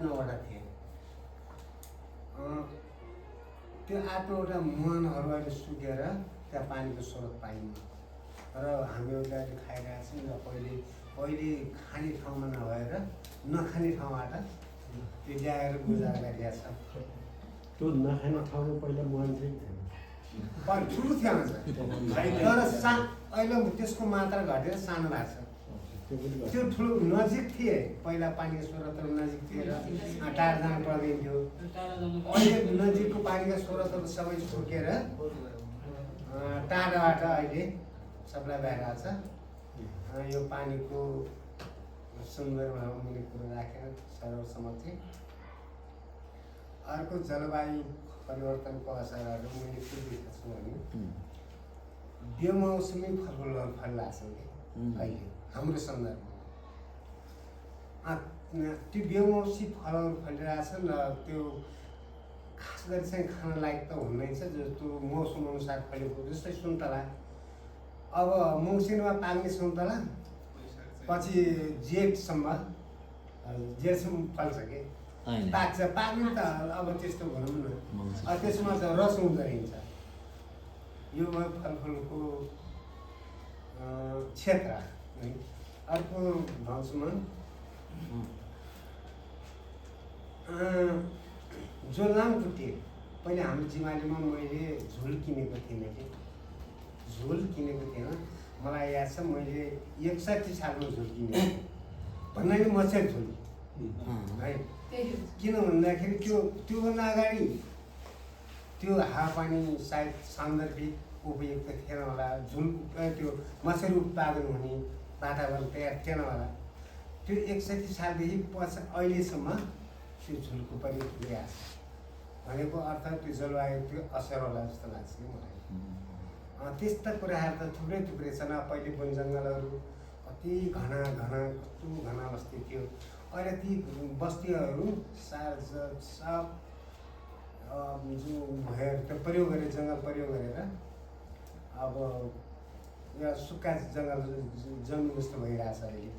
वटा थिए। त्यो 8-9वटा मुहानहरू अहिले सुकेर त्यहाँ पानीको स्रोत पाइन्न र हामीहरूले अहिले खाइरहेका छौँ र पहिले खाने ठाउँमा नभएर नखाने ठाउँबाट त्यो ल्याएर गुजारा गरिरहेको छ। त्यो नखाने ठाउँमा पहिला मुहान चाहिँ थिएन, ठुलो थियो तर अहिले त्यसको मात्रा घटेर सानो भएको छ। त्यो ठुलो नजिक थिए, पहिला पानीको स्रोतहरू नजिक थिए र टाढा जानु पर्दैन थियो। अहिले नजिकको पानीका स्रोतहरू सबै सुकेर टाढाबाट अहिले सप्लाई भइरहेको छ। यो पानीको सुन्दर मैले कुरो राखेर सर्वसम्मति अर्को जलवायु परिवर्तनको असरहरू मैले के देखेको छु भने बेमौसमी फलफुलहरू फलिरहेको छ अहिले हाम्रो सन्दर्भमा। त्यो बेमौसमी फलहरू फलिरहेछन् र त्यो खास गरी चाहिँ खान लायक त हुँदैन छ, जो त्यो मौसम अनुसार फलेको। जस्तै सुन्तला, अब मङ्सिरमा पाक्ने सुन्तला पछि जेठसम्म फल्छ कि पाक्छ। पाक्ने त अब त्यस्तो भनौँ न, त्यसमा त रस हुँदो रहेछ। यो भयो फलफुलको क्षेत्र है। अर्को भन्छु म जो लामखुट्टे, पहिले हाम्रो जिमालीमा मैले झोल किनेको थिइनँ कि, झोल किनेको थिएन। मलाई याद छ मैले 61 सालमा झोल किनेको थिएँ, भन्नाले मच्छर झोल है। किन भन्दाखेरि त्योभन्दा अगाडि त्यो हावापानी सायद सान्दर्भिक उपयुक्त थिएन होला, झुल त्यो मच्छर उत्पादन हुने वातावरण तयार थिएन होला। त्यो 61 सालदेखि पछि अहिलेसम्म त्यो झुलको प्रयोग भइरहेको छ। भनेको अर्थ त्यो जलवायुको असर होला जस्तो लाग्छ कि मलाई। त्यस्ता कुराहरू त थुप्रै छन्। पहिले वन जङ्गलहरू कति घना बस्ती थियो, अहिले ती बस्तीहरू सब जो भयो त्यो प्रयोग गरेर जङ्गल प्रयोग गरेर अब यहाँ सुक्खा जङ्गल जमिन जस्तो भइरहेछ अहिले।